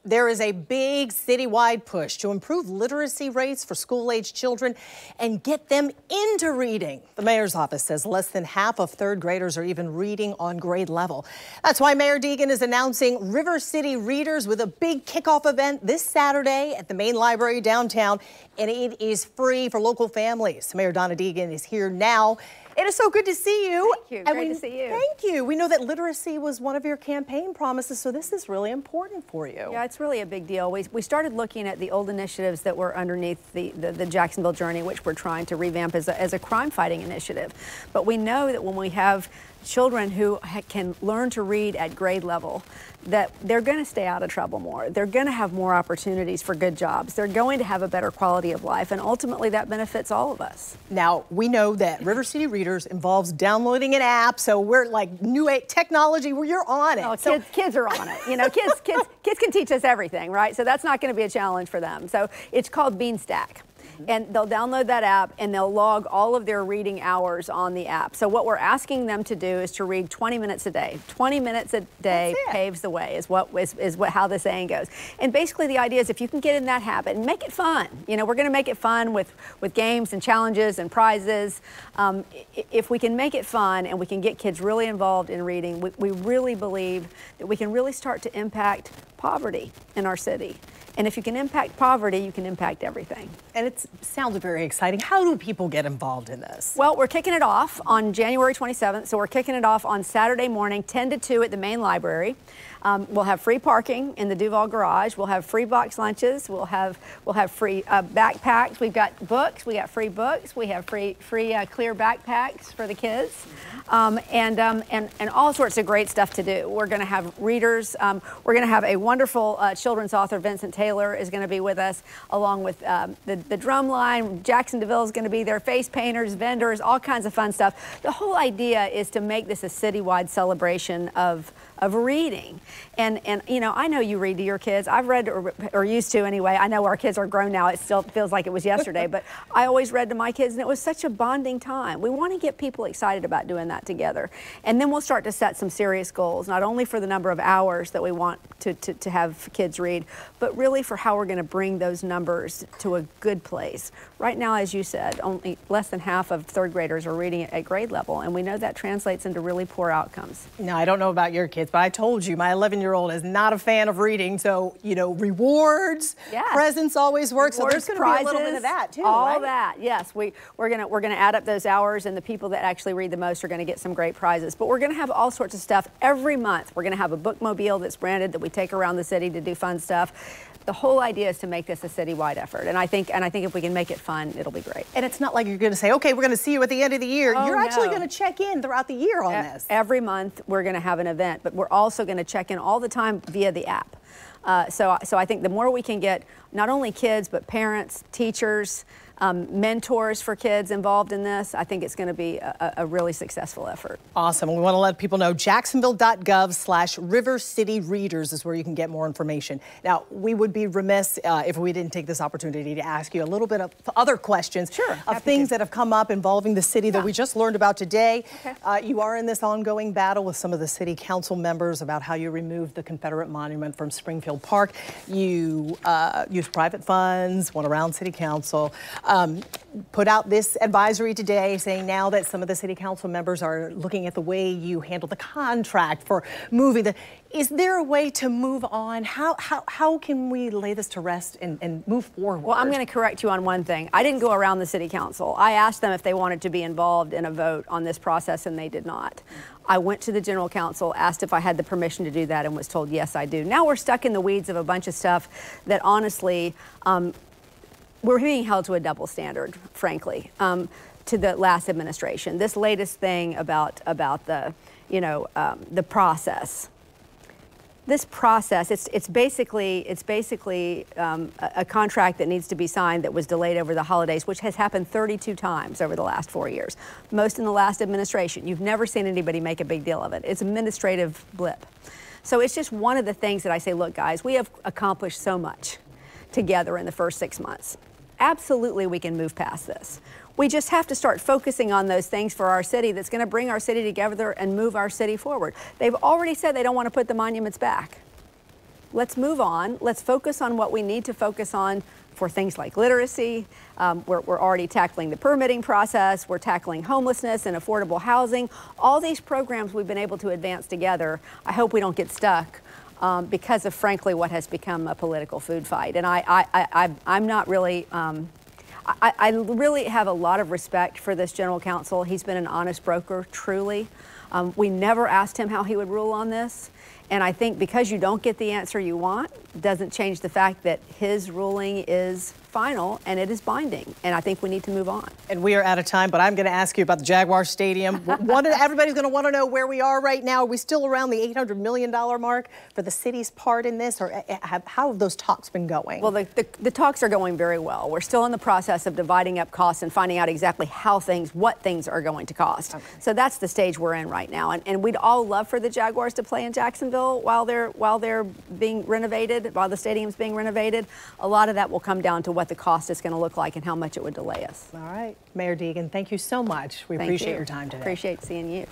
There is a big citywide push to improve literacy rates for school-age children and get them into reading. The mayor's office says less than half of third graders are even reading on grade level. That's why Mayor Deegan is announcing River City Readers with a big kickoff event this Saturday at the main library downtown, and it is free for local families. Mayor Donna Deegan is here now. It is so good to see you. Thank you. Great to see you. Thank you. We know that literacy was one of your campaign promises, so this is really important for you. Yeah, it's really a big deal. We started looking at the old initiatives that were underneath the Jacksonville Journey, which we're trying to revamp as a crime-fighting initiative. But we know that when we have children who can learn to read at grade level, that they're going to stay out of trouble more. They're going to have more opportunities for good jobs. They're going to have a better quality of life, and ultimately that benefits all of us. Now, we know that River City Readers involves downloading an app, so we're like new technology where you're on it. Oh, kids are on it. You know, kids can teach us everything, right? So that's not going to be a challenge for them. So it's called Beanstack. And they'll download that app and they'll log all of their reading hours on the app. So what we're asking them to do is to read 20 minutes a day. 20 minutes a day paves the way is how the saying goes. And basically the idea is if you can get in that habit and make it fun. You know, we're going to make it fun with games and challenges and prizes. If we can make it fun and we can get kids really involved in reading, we really believe that we can really start to impact poverty in our city. And if you can impact poverty, you can impact everything. And it sounds very exciting. How do people get involved in this? Well, we're kicking it off on January 27th. So we're kicking it off on Saturday morning, 10 to 2 at the main library. We'll have free parking in the Duval garage. We'll have free box lunches. We'll have free backpacks. We've got books. We got free books. We have free clear backpacks for the kids, and all sorts of great stuff to do. We're going to have readers. We're going to have a wonderful children's author, Vincent Taylor, is going to be with us, along with the drum line. Jacksonville is going to be there. Face painters, vendors, all kinds of fun stuff. The whole idea is to make this a citywide celebration of reading. And you know, I know you read to your kids. I've read, or used to anyway. I know our kids are grown now. It still feels like it was yesterday, but I always read to my kids, and it was such a bonding time. We want to get people excited about doing that together. And then we'll start to set some serious goals, not only for the number of hours that we want to have kids read, but really for how we're going to bring those numbers to a good place. Right now, as you said, only less than half of third graders are reading at grade level, and we know that translates into really poor outcomes. Now, I don't know about your kids, but I told you my 11-year-old is not a fan of reading, so, you know, rewards, presents always work, so there's going to be a little bit of that, too, all that, yes. We're gonna add up those hours, and the people that actually read the most are going to get some great prizes. But we're going to have all sorts of stuff every month. We're going to have a bookmobile that's branded that we take around the city to do fun stuff. The whole idea is to make this a citywide effort, and I think if we can make it fun, it'll be great. And it's not like you're going to say, okay, we're going to see you at the end of the year. You're actually going to check in throughout the year on this. Every month we're going to have an event, but we're also going to check in all the time via the app. So I think the more we can get not only kids, but parents, teachers, mentors for kids involved in this, I think it's going to be a really successful effort. Awesome. We want to let people know jacksonville.gov/River City Readers is where you can get more information. Now, we would be remiss if we didn't take this opportunity to ask you a little bit of other questions of things that have come up involving the city that we just learned about today. You are in this ongoing battle with some of the city council members about how you removed the Confederate monument from Springfield Park. You used private funds, went around city council. Put out this advisory today saying now that some of the city council members are looking at the way you handle the contract for moving is there a way to move on? How can we lay this to rest and move forward? Well, I'm going to correct you on one thing. I didn't go around the city council. I asked them if they wanted to be involved in a vote on this process, and they did not. I went to the general counsel, asked if I had the permission to do that, and was told, yes, I do. Now we're stuck in the weeds of a bunch of stuff that honestly, we're being held to a double standard, frankly, to the last administration. This latest thing about the, the process. This process, it's basically a contract that needs to be signed that was delayed over the holidays, which has happened 32 times over the last 4 years. Most in the last administration. You've never seen anybody make a big deal of it. It's an administrative blip. So it's just one of the things that I say, look, guys, we have accomplished so much together in the first 6 months. Absolutely, we can move past this. We just have to start focusing on those things for our city that's going to bring our city together and move our city forward. They've already said they don't want to put the monuments back. let's move on. Let's focus on what we need to focus on for things like literacy. We're already tackling the permitting process. We're tackling homelessness and affordable housing. All these programs we've been able to advance together. I hope we don't get stuck because of, frankly, what has become a political food fight. And I'm not really, I really have a lot of respect for this general counsel. He's been an honest broker, truly. We never asked him how he would rule on this. And I think because you don't get the answer you want, doesn't change the fact that his ruling is final and it is binding. And I think we need to move on. And we are out of time, but I'm going to ask you about the Jaguar Stadium. Everybody's going to want to know where we are right now. Are we still around the $800 million mark for the city's part in this? Or how have those talks been going? Well, the talks are going very well. We're still in the process of dividing up costs and finding out exactly what things are going to cost. Okay. So that's the stage we're in right now. And we'd all love for the Jaguars to play in Jacksonville while they're being renovated, while the stadium's being renovated. A lot of that will come down to what the cost is going to look like and how much it would delay us. All right. Mayor Deegan, thank you so much. We appreciate your time today. Appreciate seeing you.